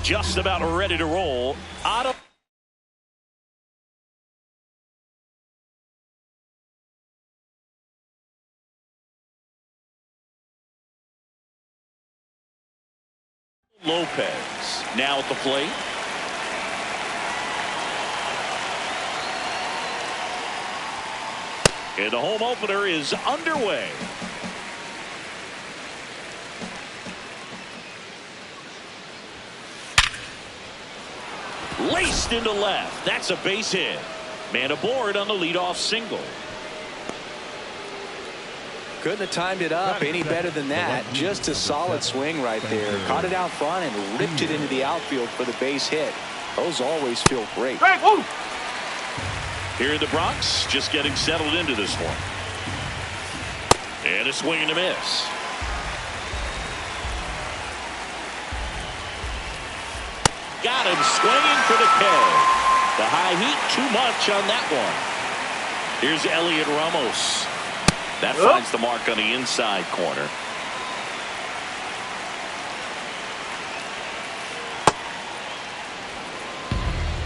just about ready to roll. Otto. Lopez now at the plate. And the home opener is underway. Laced into left. That's a base hit. Man aboard on the leadoff single. Couldn't have timed it up any better than that. Just a solid swing right there. Caught it out front and ripped it into the outfield for the base hit. Those always feel great. Here in the Bronx, just getting settled into this one. And a swing and a miss. Got him swinging for the K. The high heat, too much on that one. Here's Elliot Ramos. That finds the mark on the inside corner.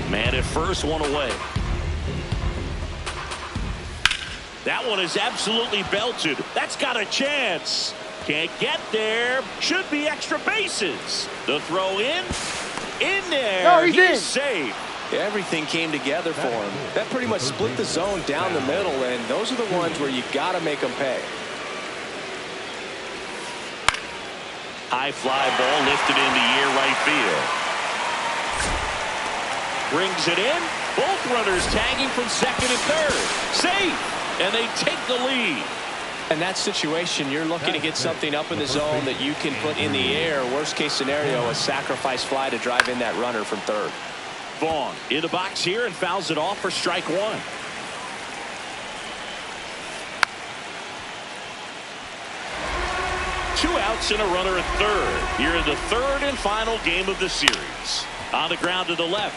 Man at first, one away. That one is absolutely belted. That's got a chance. Can't get there. Should be extra bases. The throw in there. No, he's safe. Everything came together for him. That pretty much split the zone down the middle, and those are the ones where you got to make them pay. High fly ball lifted into near right field. Brings it in. Both runners tagging from second and third. Safe, and they take the lead. In that situation, you're looking to get something up in the zone that you can put in the air. Worst case scenario, a sacrifice fly to drive in that runner from third. Vaughn in the box here and fouls it off for strike one. Two outs and a runner at third. Here in the third and final game of the series. On the ground to the left.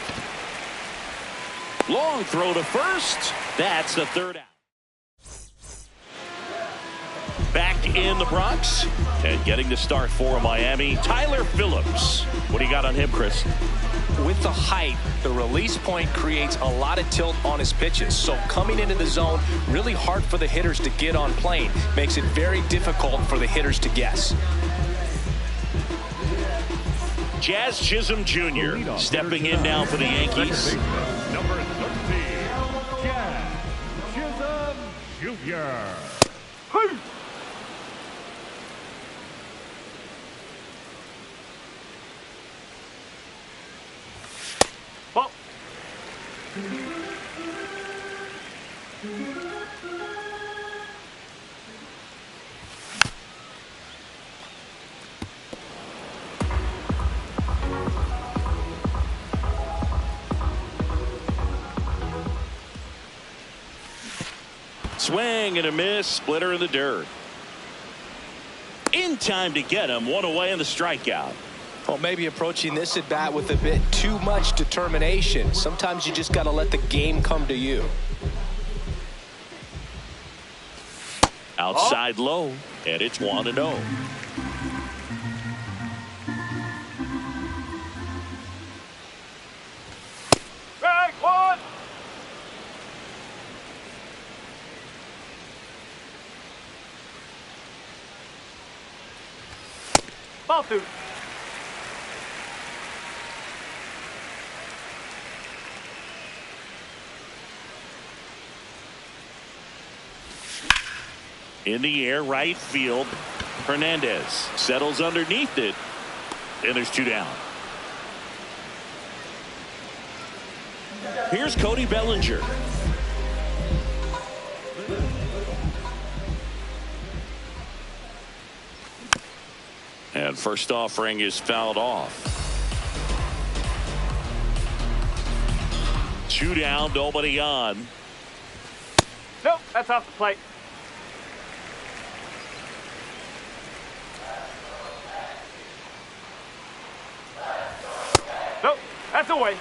Long throw to first. That's the third out. Back in the Bronx and getting the start for Miami, Tyler Phillips. What do you got on him, Chris? With the height, the release point creates a lot of tilt on his pitches. So coming into the zone, really hard for the hitters to get on plane. Makes it very difficult for the hitters to guess. Jazz Chisholm Jr. stepping in now for the Yankees. Number 13, Jazz Chisholm Jr. Swing and a miss. Splitter in the dirt. In time to get him. One away in the strikeout. Well, maybe approaching this at bat with a bit too much determination. Sometimes you just got to let the game come to you. Outside low, and it's 1-0. Strike one. Ball two. In the air, right field. Hernandez settles underneath it, and there's two down. Here's Cody Bellinger. And first offering is fouled off. Two down, nobody on. Nope, that's off the plate. Nope, that's away.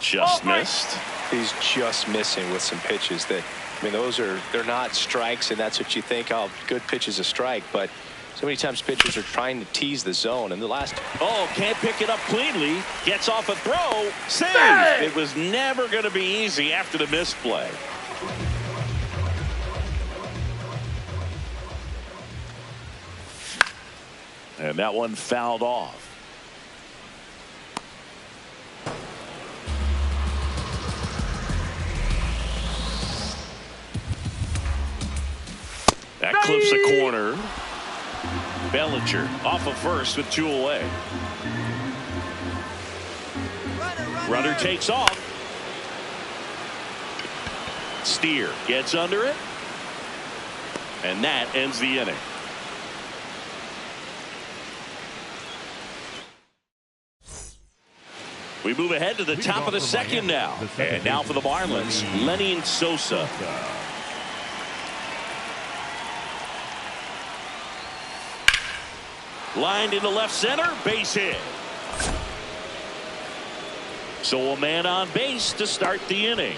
Just missed. He's just missing with some pitches that, I mean, they're not strikes, and that's what you think, oh, good pitch is a strike, but so many times pitchers are trying to tease the zone, and the last. Oh, can't pick it up cleanly. Gets off a throw. Saves. It was never going to be easy after the misplay. And that one fouled off. That clips a corner. Bellinger off of first with 2 away. Runner takes off. Steer gets under it. And that ends the inning. We move ahead to the top of the second now. And now for the Marlins, Lenny Sosa. Lined into left center, base hit. So a man on base to start the inning.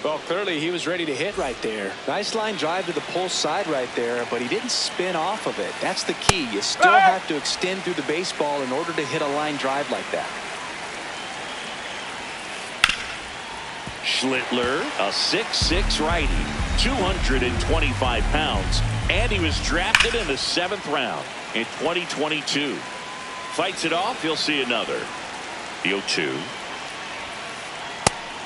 Well, clearly he was ready to hit right there. Nice line drive to the pull side right there, but he didn't spin off of it. That's the key. You still have to extend through the baseball in order to hit a line drive like that. Schlittler, a 6'6" righty, 225 pounds, and he was drafted in the 7th round in 2022. Fights it off, he'll see another. The 0-2.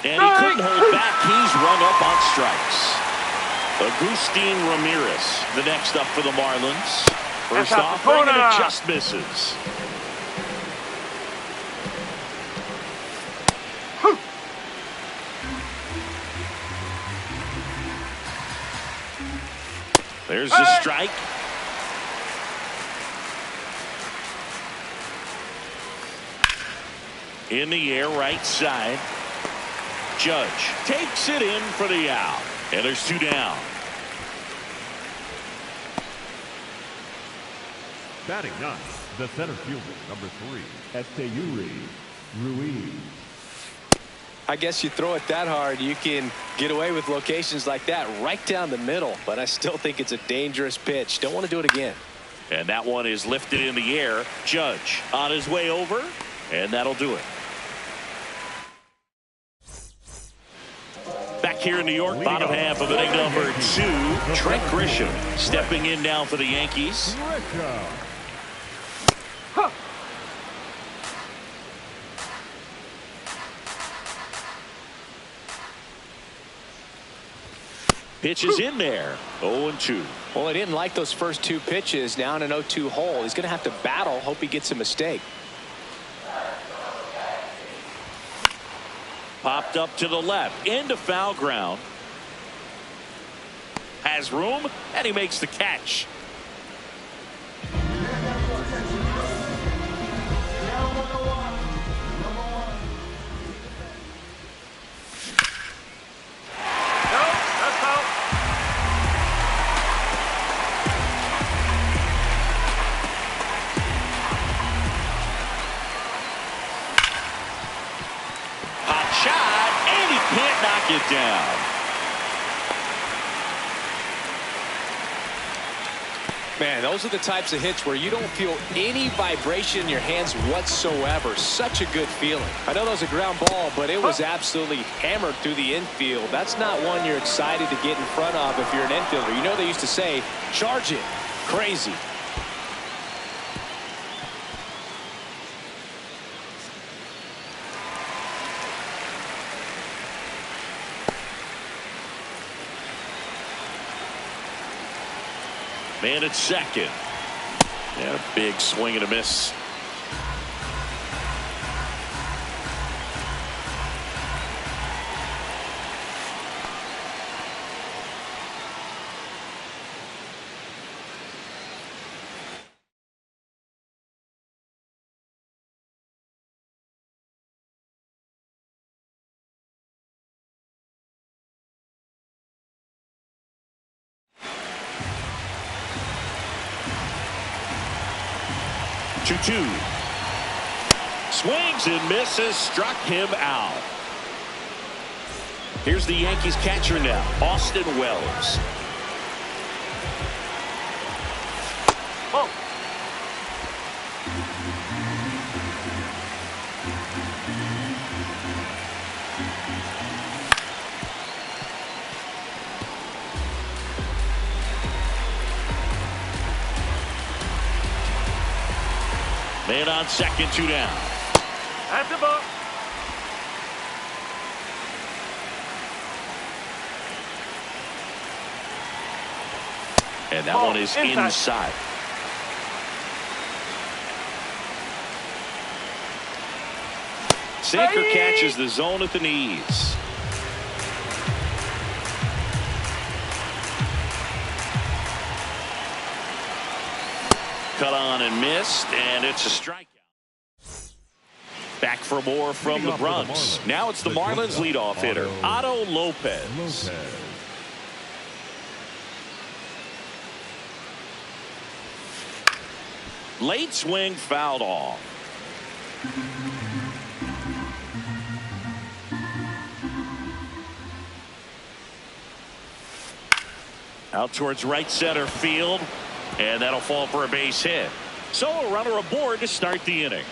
And he couldn't hold back. He's rung up on strikes. Agustin Ramirez, the next up for the Marlins. First off, it just misses. There's the strike. In the air, right side. Judge takes it in for the out. And there's 2 down. Batting ninth, the center fielder, number 3, Esteury Ruiz. I guess you throw it that hard, you can get away with locations like that right down the middle, but I still think it's a dangerous pitch. Don't want to do it again. And that one is lifted in the air. Judge on his way over, and that'll do it. Back here in New York, bottom half of inning number 2, Trent Grisham stepping in now for the Yankees. Pitches in there. 0-2. Well, he didn't like those first 2 pitches. Now in an 0-2 hole, he's going to have to battle. Hope he gets a mistake. Popped up to the left into foul ground. Has room, and he makes the catch. It down. Man, those are the types of hits where you don't feel any vibration in your hands whatsoever. Such a good feeling. I know that was a ground ball, but it was absolutely hammered through the infield. That's not one you're excited to get in front of if you're an infielder. You know they used to say, charge it. Crazy. Man at second. And a big swing and a miss. Two. Swings and misses, struck him out. Here's the Yankees catcher now, Austin Wells. Ball. Man on second, 2 down. That's the ball. And that Ball one is inside. inside. Sinker catches the zone at the knees. Cut on and missed, and it's a strikeout. Back for more from the Bronx. Now it's the Marlins leadoff hitter, Otto Lopez. Late swing fouled off. Out towards right center field, and that'll fall for a base hit. So a runner aboard to start the inning.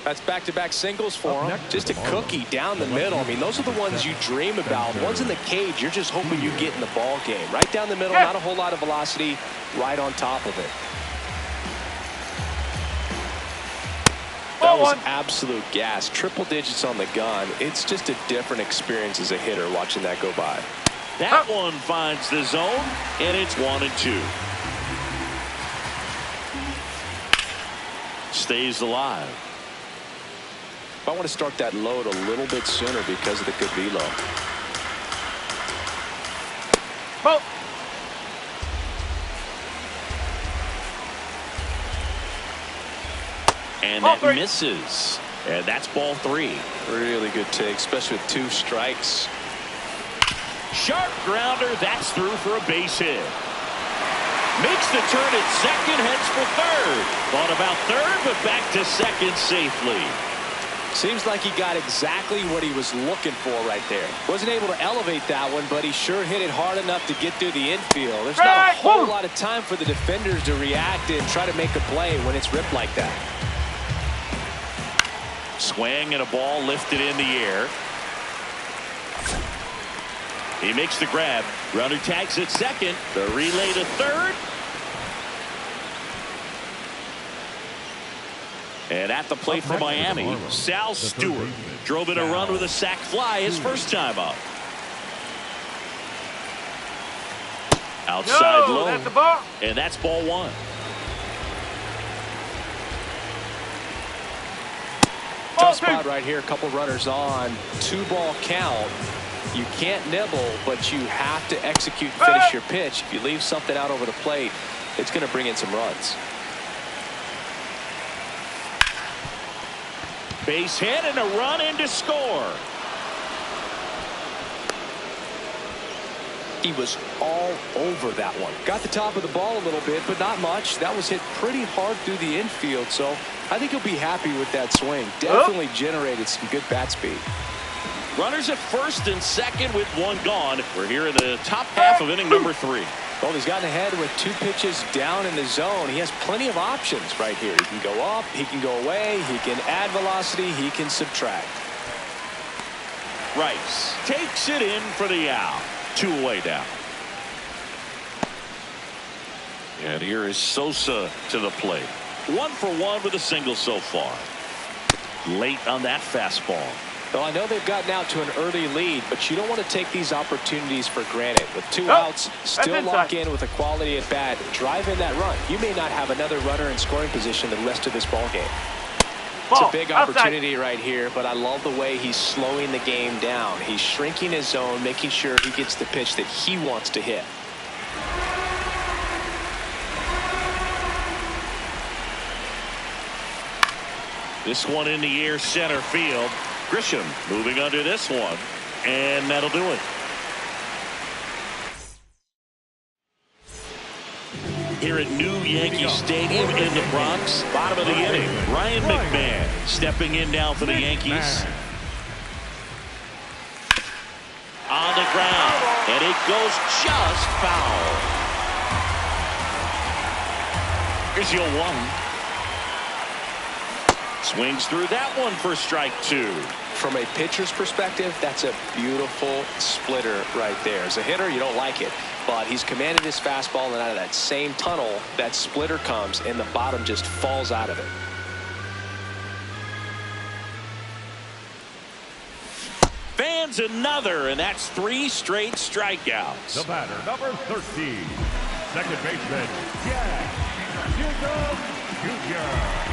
That's back-to-back singles for him. Just a cookie down the middle. I mean, those are the ones you dream about. Ones in the cage, you're just hoping you get in the ball game. Right down the middle, not a whole lot of velocity, right on top of it. That was absolute gas. Triple digits on the gun. It's just a different experience as a hitter watching that go by. That one finds the zone, and it's 1-2. Stays alive. I want to start that load a little bit sooner because of the good velo. Ball. And Ball that three. misses. And that's ball 3. Really good take, especially with 2 strikes. Sharp grounder. That's through for a base hit. Makes the turn at second, heads for third. Thought about third, but back to second safely. Seems like he got exactly what he was looking for right there. Wasn't able to elevate that one, but he sure hit it hard enough to get through the infield. There's not a whole lot of time for the defenders to react and try to make a play when it's ripped like that. Swing and a ball lifted in the air. He makes the grab. Runner tags at second. The relay to third. And at the plate for Miami, Sal Stewart drove in a run with a sac fly his first time up. Outside low. That's the ball. And that's ball 1. Tough spot right here. A couple runners on. 2-ball count. You can't nibble, but you have to execute and finish your pitch. If you leave something out over the plate, it's going to bring in some runs. Base hit and a run in to score. He was all over that one. Got the top of the ball a little bit, but not much. That was hit pretty hard through the infield, so I think he'll be happy with that swing. Definitely generated some good bat speed. Runners at first and second with 1 gone. We're here in the top half of inning number 3. Well, he's gotten ahead with 2 pitches down in the zone. He has plenty of options right here. He can go up, he can go away, he can add velocity, he can subtract. Rice takes it in for the out. 2 away down. And here is Sosa to the plate. 1 for 1 with a single so far. Late on that fastball. Well, I know they've gotten out to an early lead, but you don't want to take these opportunities for granted. With 2 outs, still lock in with a quality at bat, drive in that run. You may not have another runner in scoring position the rest of this ball game. It's a big opportunity right here, but I love the way he's slowing the game down. He's shrinking his zone, making sure he gets the pitch that he wants to hit. This one in the air, center field. Grisham moving under this one, and that'll do it. Here at New Yankee Stadium in the Bronx, bottom of the inning, Ryan McMahon stepping in now for the Yankees. on the ground, and it goes just foul. Here's your 1. Swings through that one for strike 2. From a pitcher's perspective, that's a beautiful splitter right there. As a hitter, you don't like it, but he's commanded his fastball, and out of that same tunnel, that splitter comes, and the bottom just falls out of it. Fans another, and that's 3 straight strikeouts. The batter, number 13, second baseman, Jack Newcomb Jr.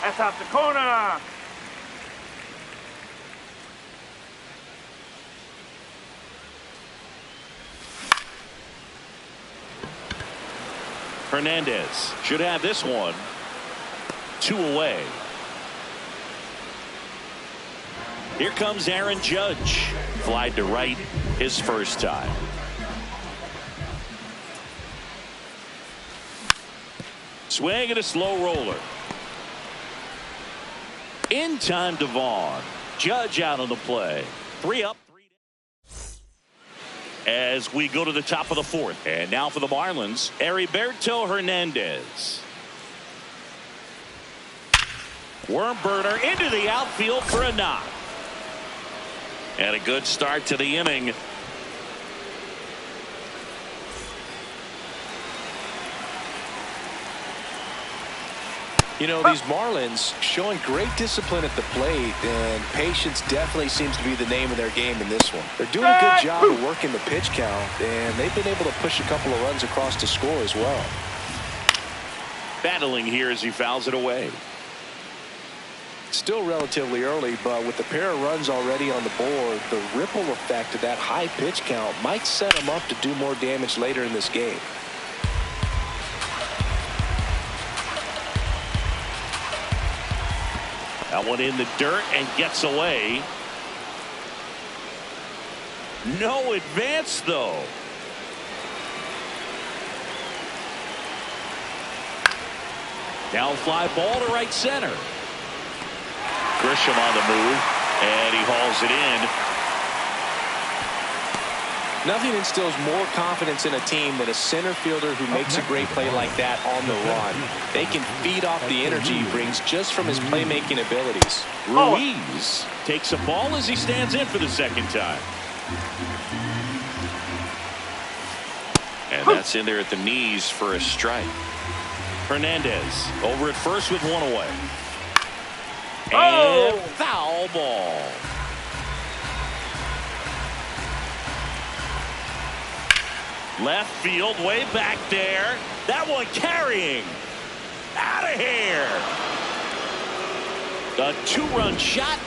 That's out the corner. Hernandez should have this one. 2 away. Here comes Aaron Judge. Flied to right his first time. Swing and a slow roller. In time to Vaughn. Judge out on the play. 3 up, 3 down. As we go to the top of the 4th. And now for the Marlins, Heriberto Hernandez. Worm burner into the outfield for a knock. And a good start to the inning. You know, these Marlins showing great discipline at the plate, and patience definitely seems to be the name of their game in this one. They're doing a good job of working the pitch count, and they've been able to push a couple of runs across to score as well. Battling here as he fouls it away. Still relatively early, but with the pair of runs already on the board, the ripple effect of that high pitch count might set him up to do more damage later in this game. That one in the dirt and gets away. No advance, though. Down fly ball to right center. Grisham on the move, and he hauls it in. Nothing instills more confidence in a team than a center fielder who makes a great play like that on the run. They can feed off the energy he brings just from his playmaking abilities. Ruiz takes a ball as he stands in for the second time. And that's in there at the knees for a strike. Hernandez over at first with 1 away. And foul ball. Left field way back there. That one carrying. Out of here. A 2-run shot.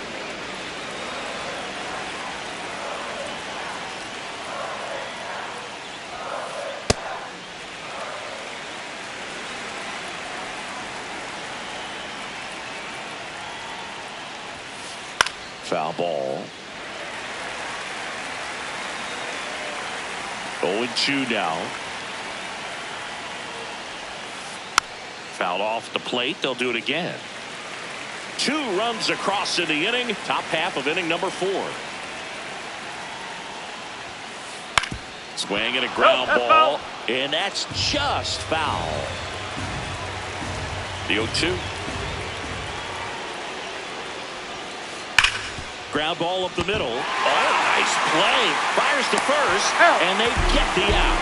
Foul ball. 0-2 now. Fouled off the plate. They'll do it again. 2 runs across in the inning. Top half of inning number 4. Swing and a ground ball. And that's just foul. The 0-2. Ground ball up the middle. Oh, nice play. Fires to first, and they get the out.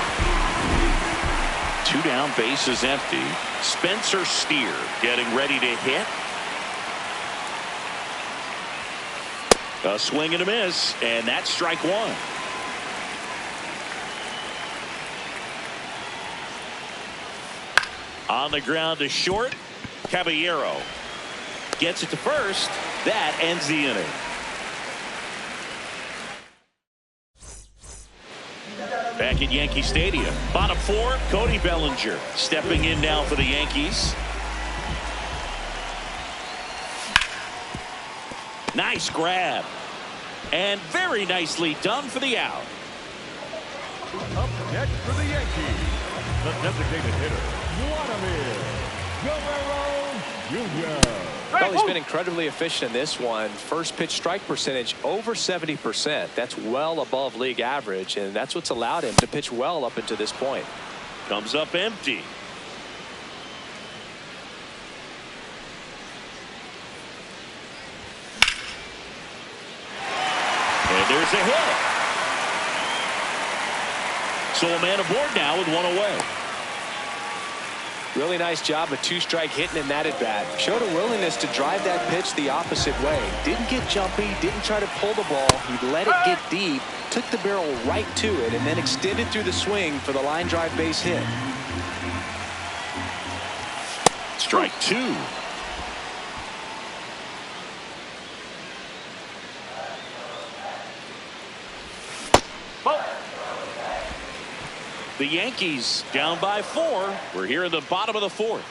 2 down, bases empty. Spencer Steer getting ready to hit. A swing and a miss, and that's strike 1. On the ground to short. Caballero gets it to first. That ends the inning. Back at Yankee Stadium. Bottom 4, Cody Bellinger stepping in now for the Yankees. Nice grab. And very nicely done for the out. Up next for the Yankees, the designated hitter, Vladimir Guerrero Jr. Well, he's been incredibly efficient in this one. First pitch strike percentage over 70%. That's well above league average, and that's what's allowed him to pitch well up until this point. Comes up empty. And there's a hit. So a man aboard now with one away. Really nice job of two-strike hitting in that at-bat. Showed a willingness to drive that pitch the opposite way. Didn't get jumpy, didn't try to pull the ball. He let it get deep, took the barrel right to it, and then extended through the swing for the line drive base hit. Strike two. The Yankees down by 4. We're here in the bottom of the 4th.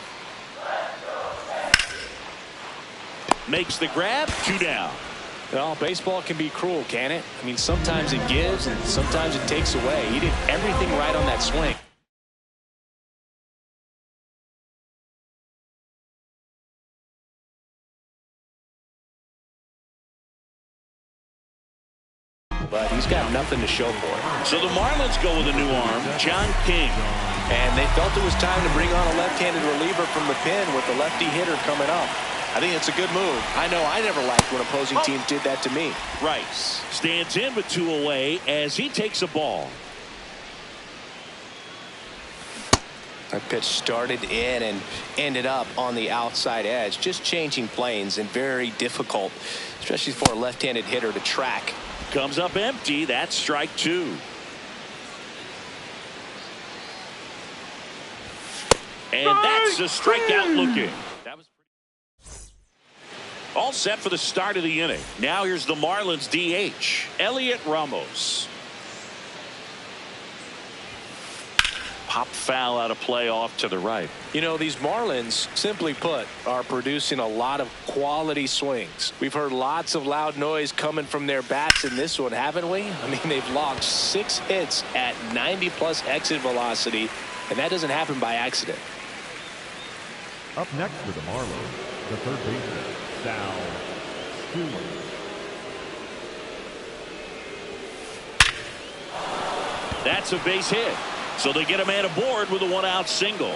Makes the grab. 2 down. Well, baseball can be cruel, can it? I mean, sometimes it gives and sometimes it takes away. He did everything right on that swing. But he's got nothing to show for it. So the Marlins go with a new arm, John King. And they felt it was time to bring on a left-handed reliever from the pen with the lefty hitter coming up. I think it's a good move. I know I never liked when opposing teams did that to me. Rice stands in with 2 away as he takes a ball. That pitch started in and ended up on the outside edge. Just changing planes and very difficult, especially for a left-handed hitter to track. Comes up empty. That's strike 2. And that's a strikeout looking. That was all set for the start of the inning. Now here's the Marlins DH, Elliot Ramos. Pop foul out of play off to the right. You know, these Marlins, simply put, are producing a lot of quality swings. We've heard lots of loud noise coming from their bats in this one, haven't we? I mean, they've logged 6 hits at 90+ exit velocity, and that doesn't happen by accident. Up next for the Marlins, the third baseman, Sal Stewart. That's a base hit. So they get a man aboard with a 1-out single.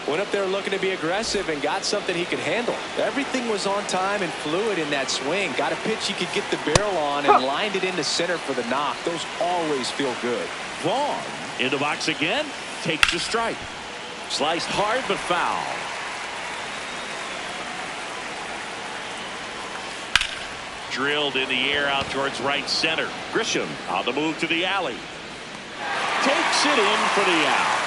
Went up there looking to be aggressive and got something he could handle. Everything was on time and fluid in that swing. Got a pitch he could get the barrel on and lined it into center for the knock. Those always feel good. Vaughn in the box again. Takes a strike. Sliced hard but foul. Drilled in the air out towards right center. Grisham on the move to the alley. Takes it in for the out.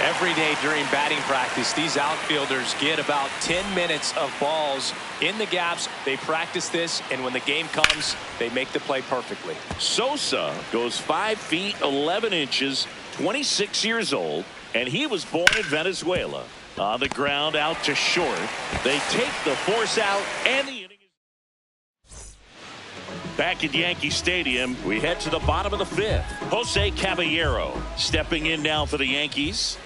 Every day during batting practice, these outfielders get about 10 minutes of balls in the gaps. They practice this, and when the game comes, they make the play perfectly. Sosa goes 5 feet 11 inches, 26 years old, and he was born in Venezuela. On the ground out to short. They take the force out, and the inning is back at Yankee Stadium. We head to the bottom of the 5th. Jose Caballero stepping in now for the Yankees.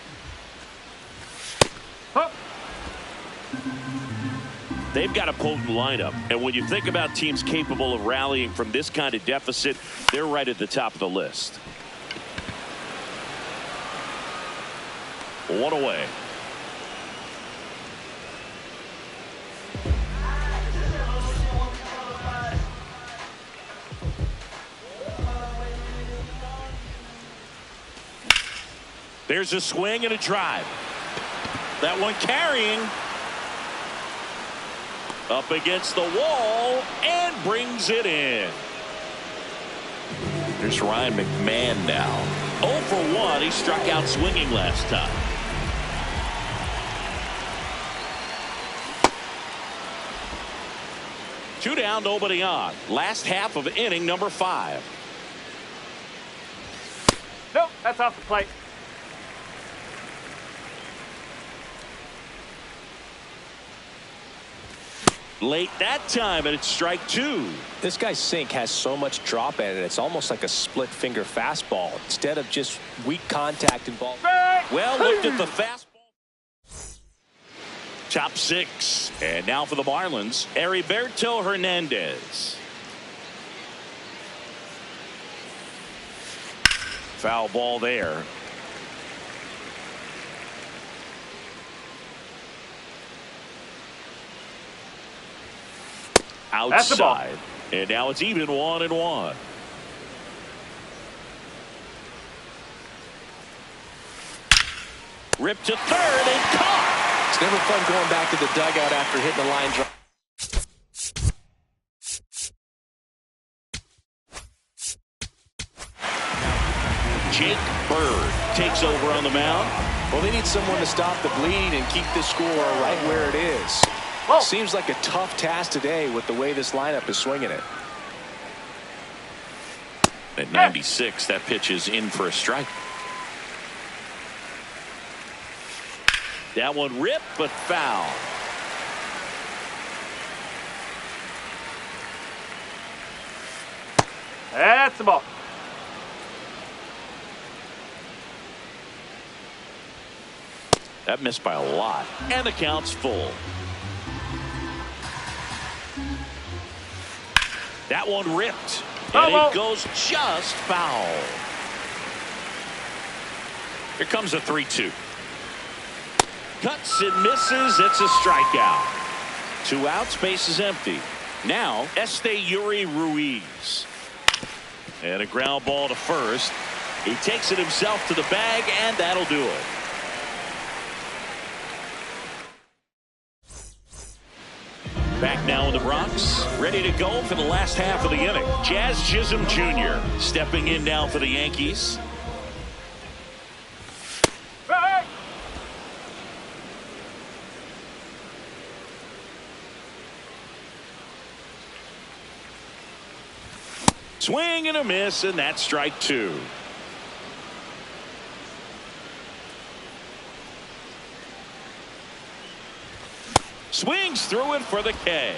They've got a potent lineup, and when you think about teams capable of rallying from this kind of deficit, they're right at the top of the list. 1 away. There's a swing and a drive. That one carrying. Up against the wall and brings it in. There's Ryan McMahon now. 0 for 1. He struck out swinging last time. Two down, nobody on. Last half of inning number 5. Nope, that's off the plate. Late that time, and it's strike 2. This guy's sink has so much drop in it. It's almost like a split finger fastball instead of just weak contact and ball. Well, looked at the fastball. Top six. And now for the Marlins, Heriberto Hernandez. Foul ball there. Outside. And now it's even 1-1. Ripped to third and caught. It's never fun going back to the dugout after hitting the line drive. Jake Bird takes over on the mound. Well, they need someone to stop the bleed and keep this score right where it is. Whoa. Seems like a tough task today with the way this lineup is swinging it. At 96, that pitch is in for a strike. That one ripped, but foul. That's the ball. That missed by a lot. And the count's full. That one ripped. And it goes just foul. Here comes a 3-2. Cuts and misses. It's a strikeout. 2 outs. Base is empty. Now, Esteury Ruiz. And a ground ball to first. He takes it himself to the bag, and that'll do it. Back now in the Bronx, ready to go for the last half of the inning. Jazz Chisholm Jr. stepping in now for the Yankees. Hey! Swing and a miss, and that's strike 2. Swings through it for the K.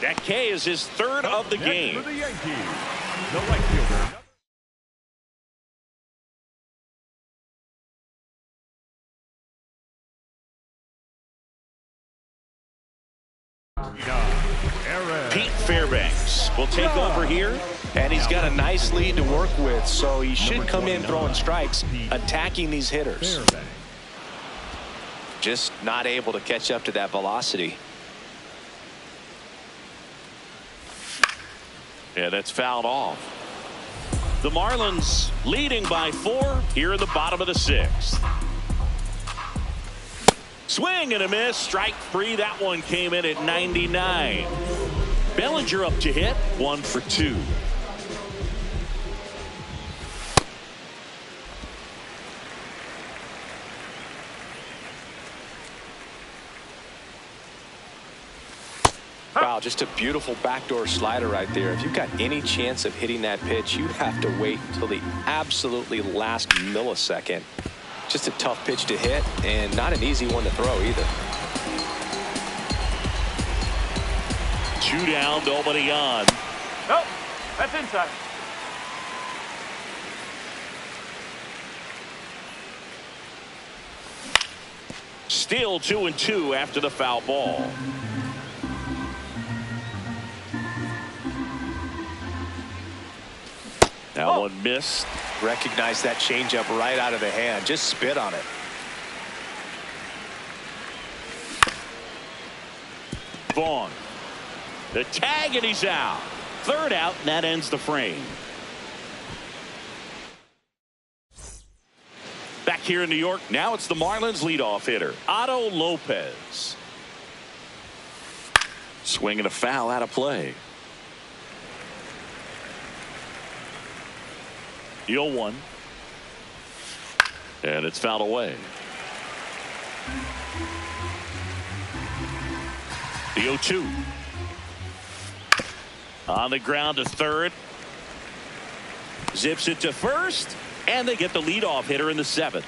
That K is his third of the game. For the Yankees, the right fielder. Pete Fairbanks will take over here. And he's got a nice lead to work with, so he should come in throwing strikes, attacking these hitters. Just not able to catch up to that velocity. Yeah, that's fouled off. The Marlins leading by 4 here in the bottom of the 6th. Swing and a miss. Strike 3. That one came in at 99. Bellinger up to hit. 1 for 2. Wow, just a beautiful backdoor slider right there. If you've got any chance of hitting that pitch, you have to wait until the absolutely last millisecond. Just a tough pitch to hit, and not an easy one to throw either. 2 down, nobody on. Nope, that's inside. Still 2-2 after the foul ball. That one missed. Recognize that changeup right out of the hand. Just spit on it. Vaughn. The tag, and he's out. 3rd out, and that ends the frame. Back here in New York, now it's the Marlins leadoff hitter, Otto Lopez. Swing and a foul out of play. The 0-1. And it's fouled away. The 0-2. On the ground to third. Zips it to first. And they get the leadoff hitter in the 7th.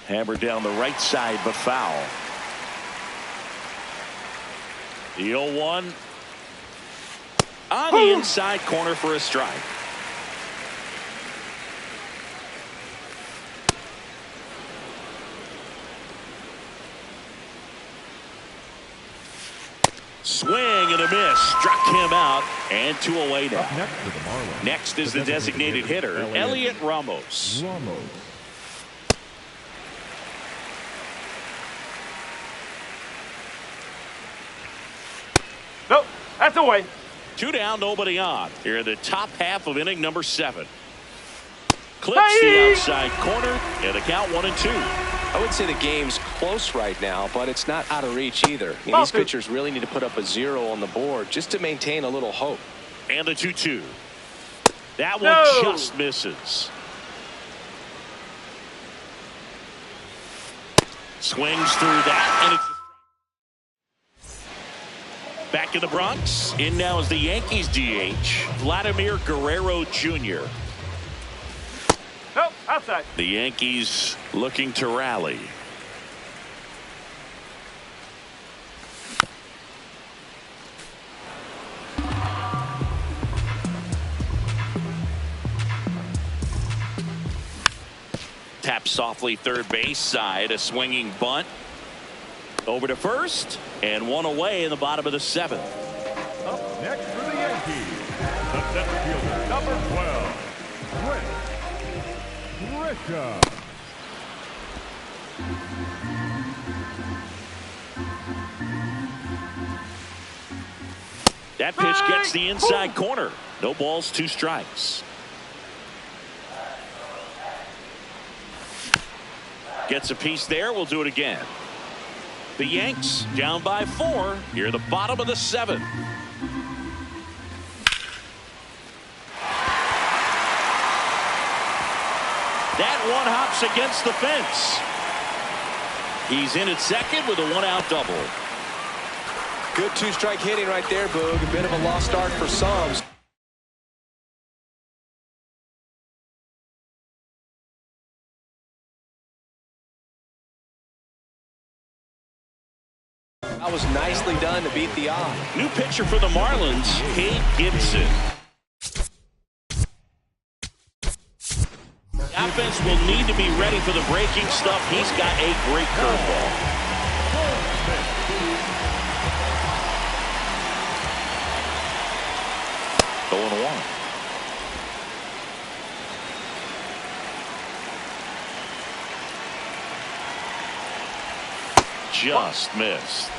Hammered down the right side, but foul. The 0-1 on the inside corner for a strike. Swing and a miss. Struck him out. And 2 away now. Up next for the Marlins. Next is the designated hitter, Elliot Ramos. Nope, that's away. 2 down, nobody on. Here in the top half of inning number 7. Clips the outside corner, and the count 1-2. I would say the game's close right now, but it's not out of reach either. These pitchers really need to put up a 0 on the board just to maintain a little hope. And the 2-2. That one just misses. Swings through that, and it's back in the Bronx. In now is the Yankees DH, Vladimir Guerrero Jr. Nope, outside. The Yankees looking to rally. Tap softly third base side, a swinging bunt. Over to first, and 1 away in the bottom of the 7th. Up next for the Yankees, the center fielder, number 12, Chris Grisham. That pitch gets the inside corner. No balls, 2 strikes. Gets a piece there. We'll do it again. The Yanks down by 4 here at the bottom of the 7th. That one hops against the fence. He's in at second with a 1-out double. Good 2-strike hitting right there, Boog. A bit of a lost start for some. That was nicely done to beat the eye. New pitcher for the Marlins, Cade Gibson. The offense will need to be ready for the breaking stuff. He's got a great curveball. 0-1. Just missed.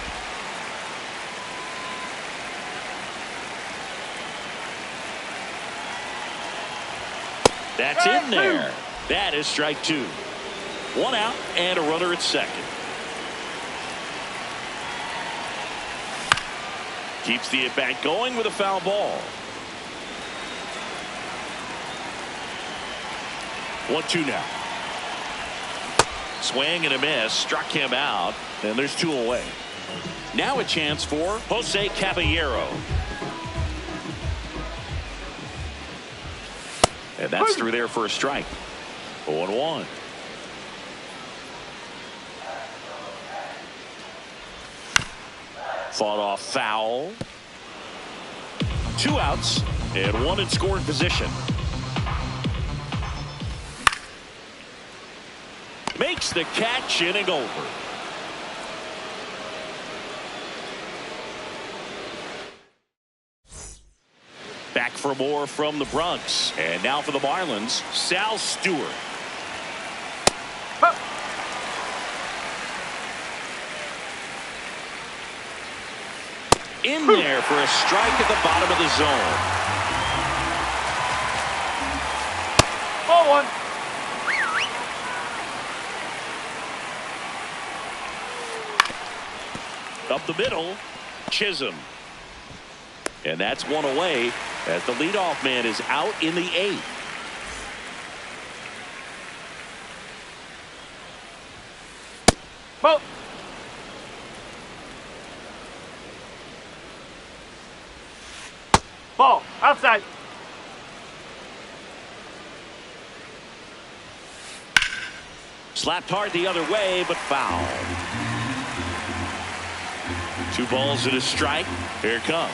That's in there. That is strike 2. 1 out and a runner at second. Keeps the at-bat going with a foul ball. 1-2 now. Swing and a miss. Struck him out. And there's 2 away. Now a chance for Jose Caballero. And that's through there for a strike. 0-1. Fought off foul. 2 outs and 1 in scoring position. Makes the catch, inning over. Back for more from the Bronx. And now for the Marlins, Sal Stewart. In there for a strike at the bottom of the zone. 0-1. Up the middle, Chisholm. And that's 1 away as the leadoff man is out in the 8th. Ball. Ball. Outside. Slapped hard the other way, but foul. 2 balls and a strike. Here it comes.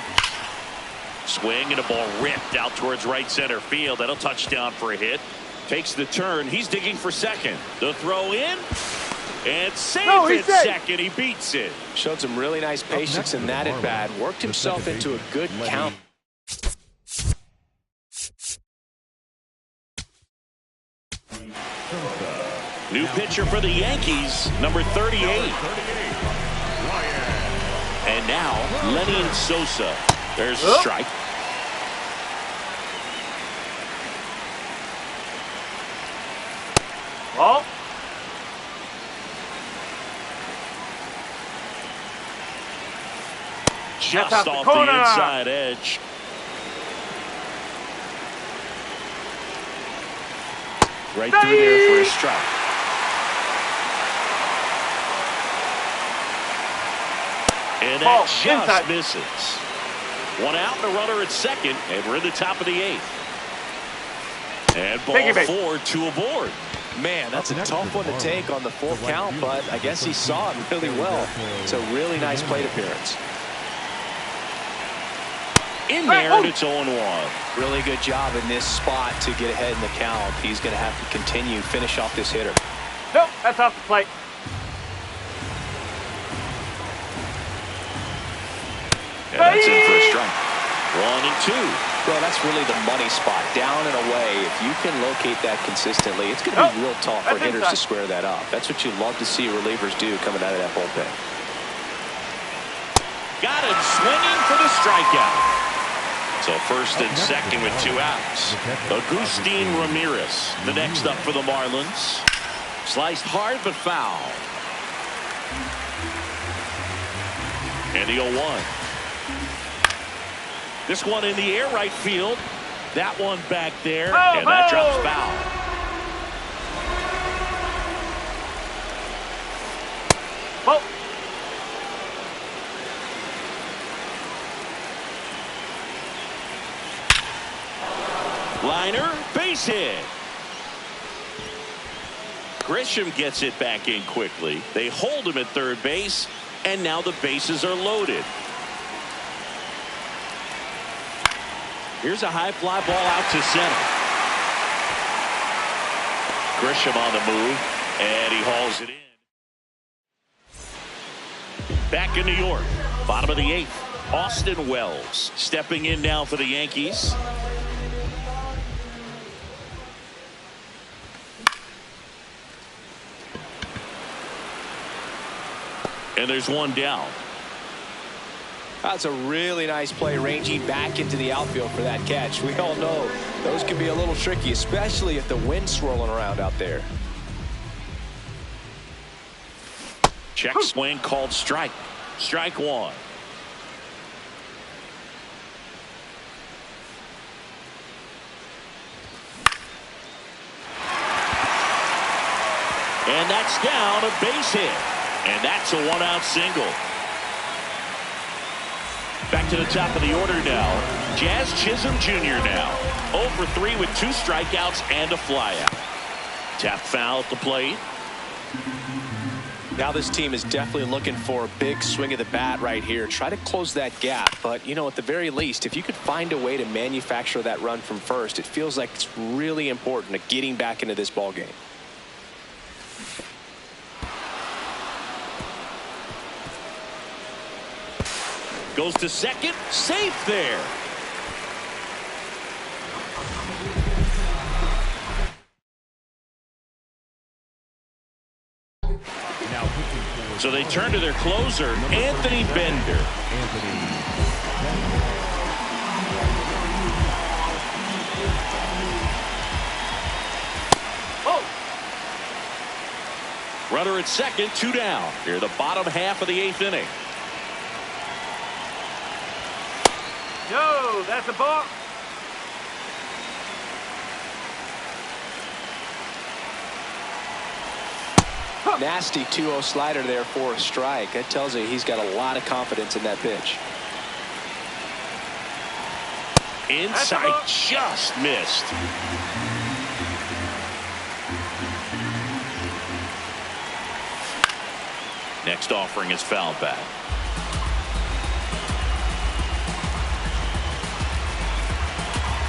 Swing and a ball ripped out towards right center field. That'll touch down for a hit. Takes the turn. He's digging for second. The throw in. And safe No, he's at safe. second. He beats it. Showed some really nice patience in that at bat. Worked himself into a good count. New pitcher for the Yankees, number 38. And now, Lenny Sosa. There's a strike. Ball. Just That's off the the corner. inside edge. Right through there for a strike. And that Ball, just inside. misses. One out and a runner at second, and we're in the top of the 8th. And ball Piggy 4 to aboard. Man, that's a tough one to take on the full count, but I guess he saw it really well. It's a really nice plate appearance. In there, and it's 0-1. Really good job in this spot to get ahead in the count. He's going to have to continue, finish off this hitter. Nope, that's off the plate. And that's in for a strike. 1-2. Well, that's really the money spot, down and away. If you can locate that consistently, it's going to be real tough for That's hitters inside. to square that up. That's what you love to see relievers do coming out of that bullpen. Got him swinging for the strikeout. So first and second with 2 outs. Agustin Ramirez, the next up for the Marlins. Sliced hard but foul. And the 0-1. This one in the air right field. That one back there. Oh, and that oh. drops foul. Ball. Liner, base hit. Grisham gets it back in quickly. They hold him at third base, and now the bases are loaded. Here's a high fly ball out to center. Grisham on the move, and he hauls it in. Back in New York, bottom of the 8th. Austin Wells stepping in now for the Yankees. And there's one down. That's a really nice play, ranging back into the outfield for that catch. We all know those can be a little tricky, especially if the wind's swirling around out there. Check swing called strike. Strike 1. And that's down, a base hit. And that's a 1-out single. Back to the top of the order now. Jazz Chisholm Jr. now. 0 for 3 with 2 strikeouts and a flyout. Tap foul at the plate. Now this team is definitely looking for a big swing of the bat right here. Try to close that gap. But, you know, at the very least, if you could find a way to manufacture that run from first, it feels like it's really important to getting back into this ball game. Goes to second. Safe there. So they turn to their closer, Anthony Bender. Oh. Runner at second, 2 down. Here, the bottom half of the 8th inning. No, that's a ball. Nasty 2-0 slider there for a strike. That tells you he's got a lot of confidence in that pitch. Inside, just missed. Next offering is fouled back.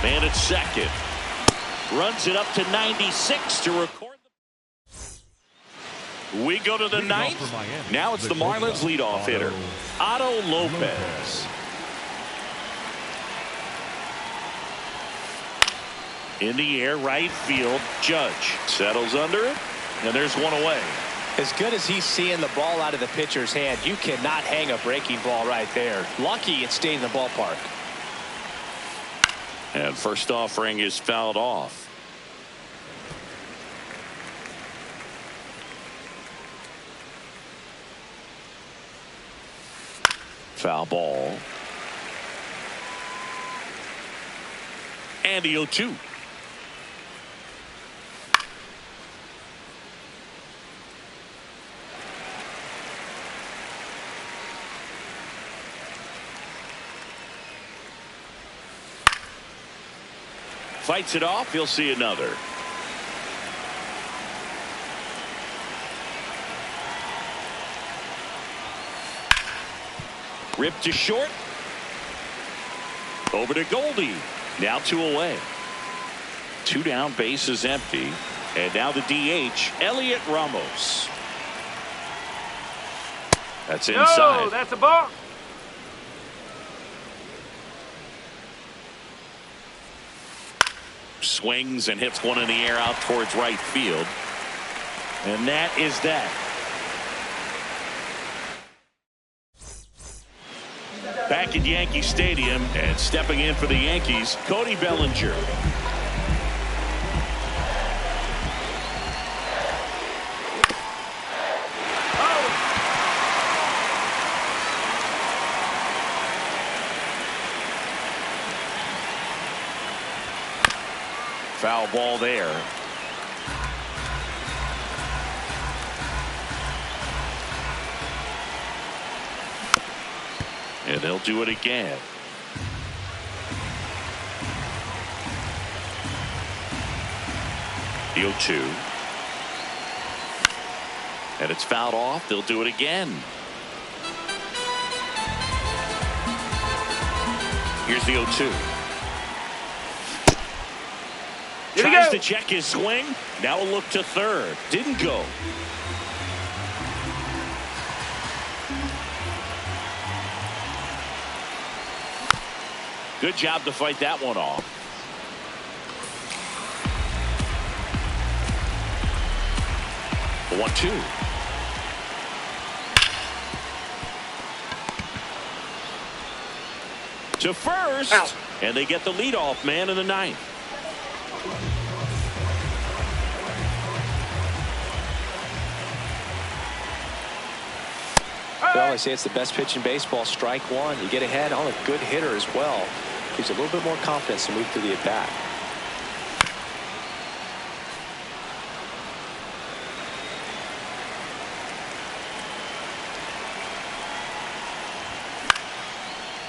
Man at second. Runs it up to 96 to record. We go to the Leading off ninth. for Miami, Now it's the Marlins leadoff hitter, Otto Lopez. In the air, right field. Judge settles under it, and there's one away. As good as he's seeing the ball out of the pitcher's hand, you cannot hang a breaking ball right there. Lucky it stayed in the ballpark. And first offering is fouled off. Foul ball. And the 0-2. Fights it off. He'll see another. Ripped to short. Over to Goldie. Now 2 away. 2 down, base is empty. And now the DH, Elliot Ramos. That's inside. No, that's a ball. Swings and hits one in the air out towards right field. And that is that. Back at Yankee Stadium and stepping in for the Yankees, Cody Bellinger. Foul ball there. And they'll do it again. The 0-2. And it's fouled off. They'll do it again. Here's the 0-2. Tries to check his swing. Now a look to third. Didn't go. Good job to fight that one off. The 1-2. To first. Out. And they get the leadoff man in the ninth. Well, I say it's the best pitch in baseball. Strike one. You get ahead on a good hitter as well. Gives you a little bit more confidence to move through the at bat.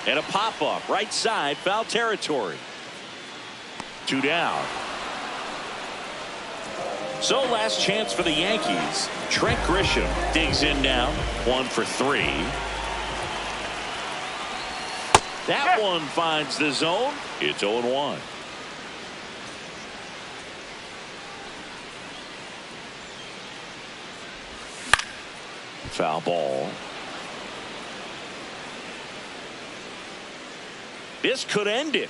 And a pop up right side, foul territory. 2 down. So last chance for the Yankees. Trent Grisham digs in now. 1 for 3. That one finds the zone. It's 0-1. Foul ball. This could end it.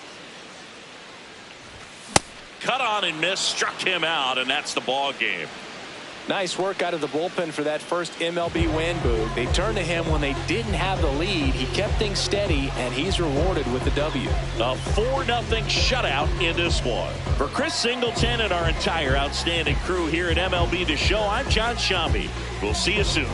Cut on and miss, struck him out, and that's the ball game. Nice work out of the bullpen for that first MLB win, Boog. They turned to him when they didn't have the lead. He kept things steady, and he's rewarded with the W. A 4-0 shutout in this one. For Chris Singleton and our entire outstanding crew here at MLB The Show, I'm John Shambi. We'll see you soon.